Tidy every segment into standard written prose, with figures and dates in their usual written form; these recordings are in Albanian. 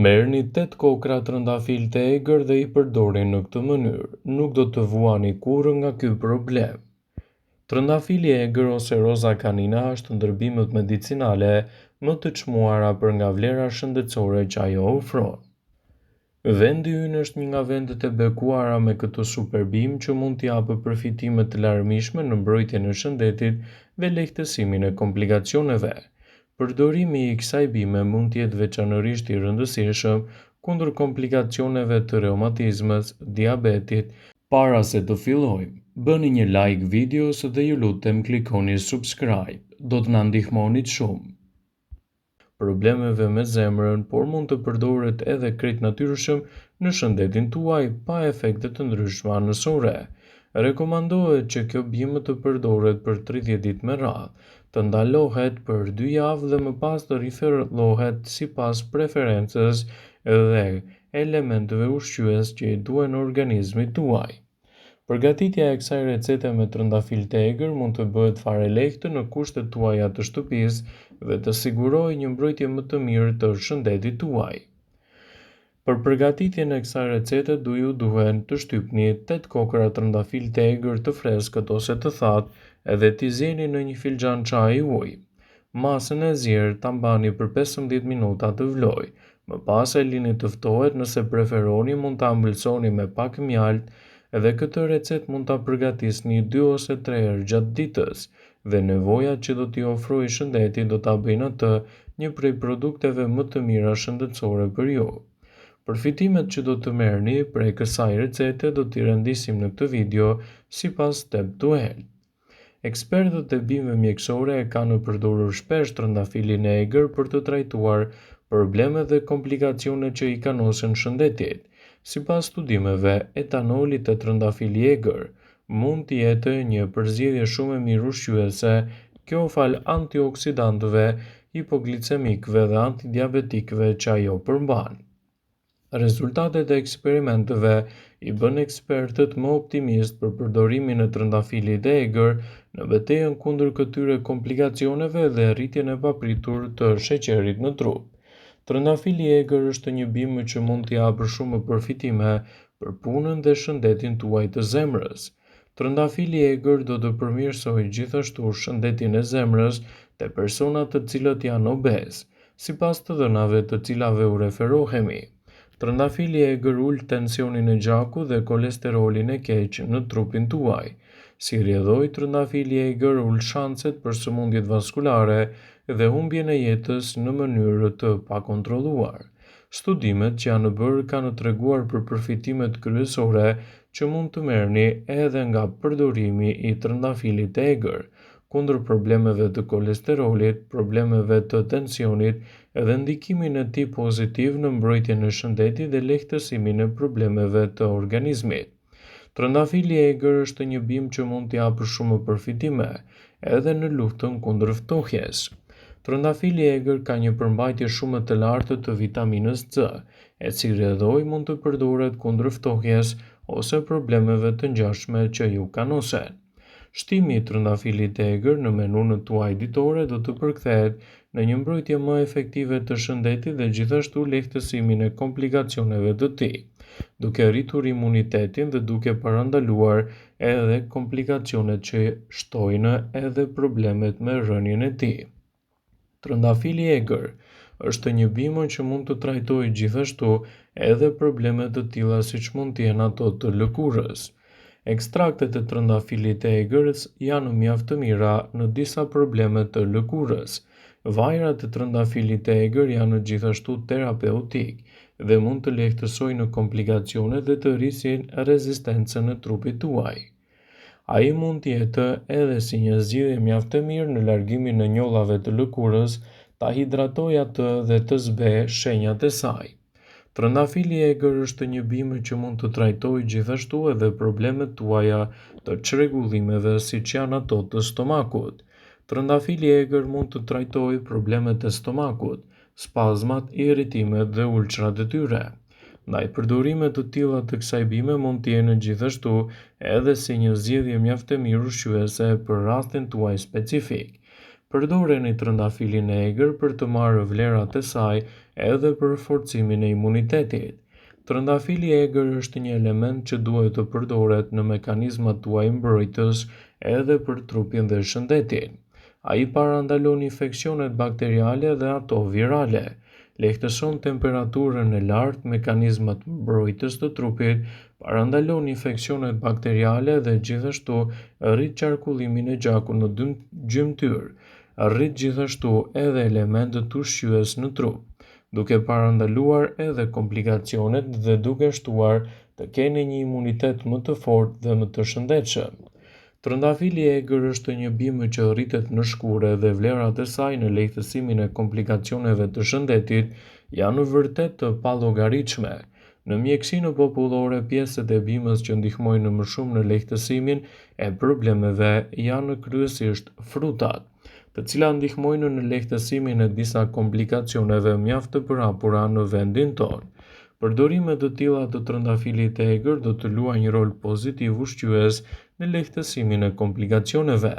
Merrni 8 kokra trëndafil të egër dhe i përdorni në këtë mënyrë. Nuk do të vuani kurrë nga ky problem. Trëndafili i egër ose roza kanina është ndër bimët medicinale më të çmuara për nga vlera shëndetësore që ajo ofron. Vendi ynë është një nga vendet e bekuara me këtë superbim që mund t'i japë përfitime të larmishme në mbrojtjen e shëndetit dhe lehtësimin e komplikacioneve. Përdorimi i kësaj bime mund të jetë veçanërisht i rëndësishëm kundër komplikacioneve të reumatizmit, diabetit. Para se të fillojmë, bëni një like videos dhe ju lutem klikoni subscribe. Do të na ndihmonit shumë. Problemeve me zemrën, por mund të përdoret edhe krejt natyrshëm në shëndetin tuaj pa efekte të ndryshme anësore. Rekomandohet që kjo bimë të përdoret për 30 ditë me radhë, të ndalohet për 2 javë dhe më pas të riferohet sipas preferencës dhe elementeve ushqyes që i duhen organizmit tuaj. Përgatitja e kësaj recete me trëndafil të egër mund të bëhet fare lehtë në kushtet tuaja të shtëpisë dhe të sigurojë një mbrojtje më të mirë të shëndetit tuaj. Për përgatitjen e kësaj recete ju duhen të shtypni 8 kokra trëndafil të egër të freskët ose të thatë edhe t'i zieni në një filxhan çaji ujë. Masën e zier ta mbani për 15 minuta të vlojë. Më pas e lini të ftohet, nëse preferoni mund ta ëmbëlsoni me pak mjaltë. Edhe këtë recet mund ta përgatisni 2 ose 3 herë gjatë ditës dhe nevojat që do t'i ofrojë shëndeti do ta bëjnë atë një prej produkteve më të mira shëndetësore për ju. Përfitimet që do të merrni prej kësaj recete do t'i rendisim në këtë video sipas step to health. Ekspertët e bimëve mjekësore e kanë përdorur shpesh trëndafilin e egër për të trajtuar problemet dhe komplikacionet që i kanosen shëndetit. Sipas studimeve, etanoli te trëndafili i egër mund të jetë një përzierje shumë e mirë ushqyese, kjo fal antioksidantëve, hipoglicemikëve dhe antidiabetikëve që ajo përmban. Rezultatet e eksperimenteve i bën ekspertët më optimist për përdorimin e trëndafilit të egër në betejën kundër këtyre komplikacioneve dhe rritjen e papritur të sheqerit në trup. Trëndafili i egër është një bimë që mund t'i japë shumë përfitime për punën dhe shëndetin tuaj të zemrës. Trëndafili i egër do të përmirësojë gjithashtu shëndetin e zemrës te personat të cilët janë obez, sipas të dhënave të cilave u referohemi. Trëndafili i egër ul tensionin e gjakut dhe kolesterolin e keq në trupin tuaj. Si rrjedhoi trëndafili i egër ul shanset për sëmundjet vaskulare dhe humbjen e jetës në mënyrë të pakontrolluar. Studimet që janë bërë kanë treguar për përfitimet kryesore që mund të merrni edhe nga përdorimi i trëndafilit të egër, kundër problemeve të kolesterolit, problemeve të tensionit dhe ndikimin e tij pozitiv në mbrojtjen e shëndetit dhe lehtësimin e problemeve të organizmit. Trëndafili i egër është një bimë që mund t'i japë shumë përfitime edhe në luftën kundër ftohjes. Trëndafili i egër ka një përmbajtje shumë të lartë të vitaminës C, e si rrjedhoi mund të përdoret kundër ftohjes ose problemeve të ngjashme që ju kanosen. Shtimi i trëndafilit të egër në menun tuaj ditore do të përkthehet në një mbrojtje më efektive të shëndetit dhe gjithashtu lehtësimin e komplikacioneve të tij, duke rritur imunitetin dhe duke parandaluar edhe komplikacionet që shtojnë edhe problemet me rënien e tij. Trëndafili i egër është një bimë që mund të trajtojë gjithashtu edhe probleme të tilla siç mund të jenë ato të lëkurës. Ekstraktet e trëndafilit të egër janë mjaft të mira në disa probleme të lëkurës. Vajrat e trëndafilit të egër janë gjithashtu terapeutik dhe mund të lehtësojnë komplikacionet dhe të rrisin rezistencën e trupit tuaj. Ai mund të jetë edhe si një zgjidhje mjaft e mirë në largimin e njollave të lëkurës, ta hidratojë atë dhe të zbe shenjat e saj. Trëndafili i egër është një bimë që mund të trajtojë gjithashtu edhe problemet tuaja të çrregullimeve siç janë ato të stomakut. Trëndafili i egër mund të trajtojë problemet e stomakut, spazmat, irritimet dhe ulçrat e tyre. Ndaj përdorimet të tilla të kësaj bime mund të jenë gjithashtu edhe si një zgjidhje mjaft e mirë ushqyese për rastin tuaj specifik. Përdoreni trëndafilin e egër për të marrë vlerat e saj edhe për forcimin e imunitetit. Trëndafili i egër është një element që duhet të përdoret në mekanizmat tuaj mbrojtës edhe për trupin dhe shëndetin. Ai parandalon infeksionet bakteriale dhe ato virale, lehtëson temperaturën e lartë, mekanizmat mbrojtës të trupit, parandalon infeksionet bakteriale dhe gjithashtu rrit qarkullimin e gjakut në gjymtyr, rrit gjithashtu edhe elementet ushqyes në trup, duke parandaluar edhe komplikacionet dhe duke shtuar të keni një imunitet më të fortë dhe më të shëndetshëm. Trëndafili i egër është një bimë që rritet në shkure dhe vlerat e saj në lehtësimin e komplikacioneve të shëndetit janë vërtet të pallogaritshme. Në mjekësinë popullore, pjesët e bimës që ndihmojnë më shumë në lehtësimin e problemeve janë kryesisht frutat, të cilat ndihmojnë në lehtësimin e disa komplikacioneve mjaft të përhapura në vendin tonë. Përdorime të tilla të trëndafilit të egër do të luajnë një rol pozitiv ushqyes në lehtësimin e komplikacioneve.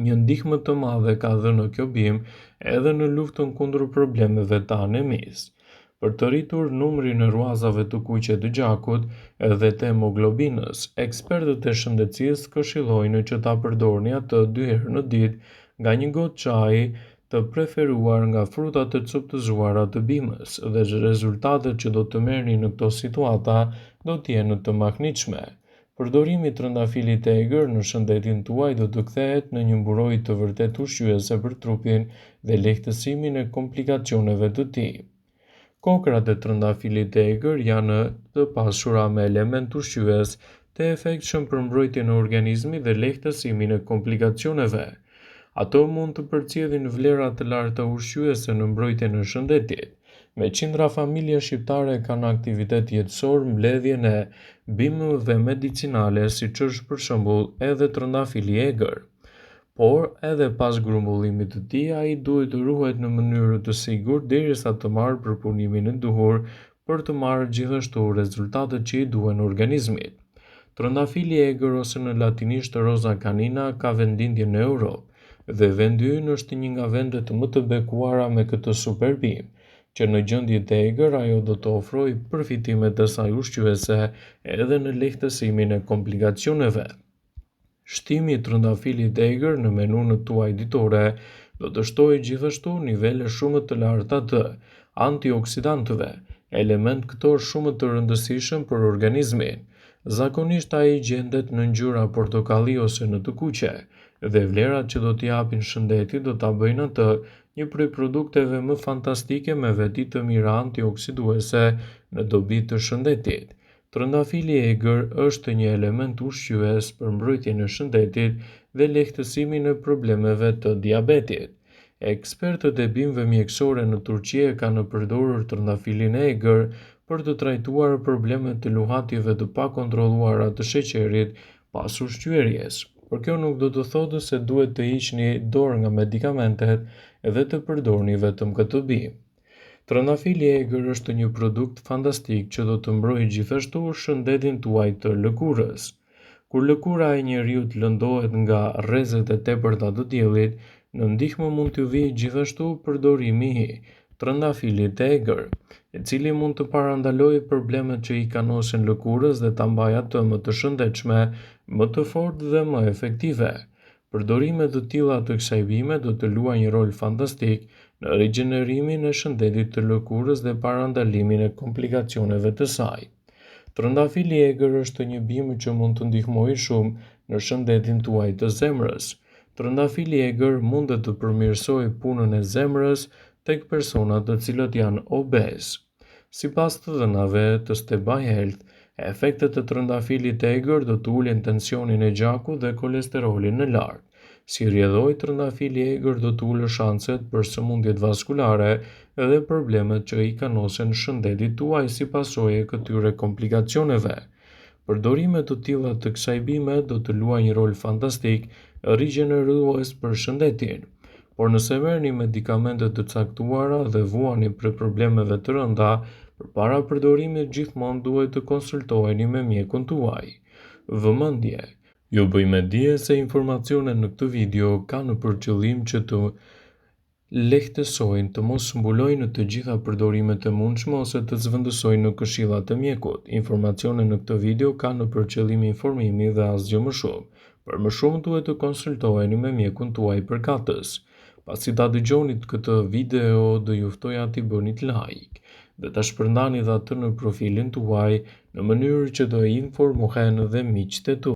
Një ndihmë të madhe ka dhënë kjo bimë edhe në luftën kundër problemeve të anemisë. Për të rritur numrin e ruazave të kuqe të gjakut dhe të hemoglobinës, ekspertët e shëndetësisë këshillojnë që ta përdorni atë 2 herë në ditë nga një gotë çaji të preferuar nga frutat e coptëzuara të bimës dhe rezultatet që do të merrni në këto situata do të jenë të mahnitshme. Përdorimi i trëndafilit të egër në shëndetin tuaj do të kthehet në një mburojtje të vërtet ushqyese për trupin dhe lehtësimin e komplikacioneve të tij. Kokrat e trëndafilit të egër janë të pasura me element ushqyes të efektshëm për mbrojtjen e organizmit dhe lehtësimin e komplikacioneve. Ato mund të përcjellin vlera të larta ushqyese në mbrojtjen e shëndetit. Me qindra familje shqiptare kanë aktivitet jetësor mbledhjen e bimëve medicinale, siç është për shembull edhe trëndafili i egër. Por edhe pas grumbullimit të tij, ai duhet të ruhet në mënyrë të sigurt derisa të marrë përpunimin e duhur për të marrë gjithashtu rezultatet që i duhen organizmit. Trëndafili i egër ose në latinisht Rosa canina ka vendindje në Europë dhe vendi ynë është një nga vendet më të bekuara me këtë super bimë, që në gjendje të egër ajo do të ofrojë përfitimet e saj ushqyese edhe në lehtësimin e komplikacioneve. Shtimi i trëndafilit të egër në menun tuaj ditore do të shtojë gjithashtu nivele shumë të larta të antioksidantëve, element këtor shumë të rëndësishëm për organizmin. Zakonisht ai gjendet në ngjyra portokalli ose në të kuqe, dhe vlerat që do t'i japin shëndetit do ta bëjnë atë një prej produkteve më fantastike me veti të mira antioksiduese në dobi të shëndetit. Trëndafili i egër është një element ushqyes për mbrojtjen e shëndetit dhe lehtësimin e problemeve të diabetit. Ekspertët e bimëve mjekësore në Turqi kanë përdorur trëndafilin e egër për të trajtuar problemet të luhatjeve të pakontrolluara të sheqerit pas ushqyerjes. Por kjo nuk do të thotë se duhet të hiqni dorë nga medikamentet dhe të përdorni vetëm këtë bimë. Trëndafili i egër është një produkt fantastik që do të mbrojë gjithashtu shëndetin tuaj të lëkurës. Kur lëkura e njeriut lëndohet nga rrezet e tepërta të diellit, në ndihmë mund t'ju vijë gjithashtu përdorimi i trëndafilit të egër, i cili mund të parandalojë problemet që i kanosin lëkurës dhe ta mbajë atë më të shëndetshme, më të fortë dhe më efektive. Përdorime të tilla të kësaj bime do të luajnë një rol fantastik në rigjenerimin e shëndetit të lëkurës dhe parandalimin e komplikacioneve të saj. Trëndafili i egër është një bimë që mund të ndihmojë shumë në shëndetin tuaj të zemrës. Trëndafili i egër mund të përmirësojë punën e zemrës tek personat të cilët janë obez. Sipas të dhënave të Step by Health, efektet e trëndafilit të egër do të ulin tensionin e gjakut dhe kolesterolin në lart. Si rrjedhoi trëndafili i egër do të ulë shanset për sëmundjet vaskulare dhe problemet që i kanosen shëndetit tuaj si pasojë e këtyre komplikacioneve. Përdorime të tilla të kësaj bime do të luajnë një rol fantastik rigjenerues për shëndetin. Por nëse merrni medikamente të caktuara dhe vuani për problemeve të rënda, përpara përdorimit gjithmonë duhet të konsultoheni me mjekun tuaj. Vëmendje. Ju bëjmë dije se informacionet në këtë video kanë për qëllim që të lehtësojnë të mos mbulojnë të gjitha përdorimet e mundshme ose të zvendësojnë në këshilla të mjekut. Informacionet në këtë video kanë në për qëllim informimi dhe asgjë më shumë. Për më shumë duhet të konsultoheni me mjekun tuaj përkatës. Pasi ta dëgjoni këtë video, do ju ftoja t'i bëni like dhe ta shpërndani dhe atë në profilin tuaj në mënyrë që të informohen dhe miqtë e tuaj.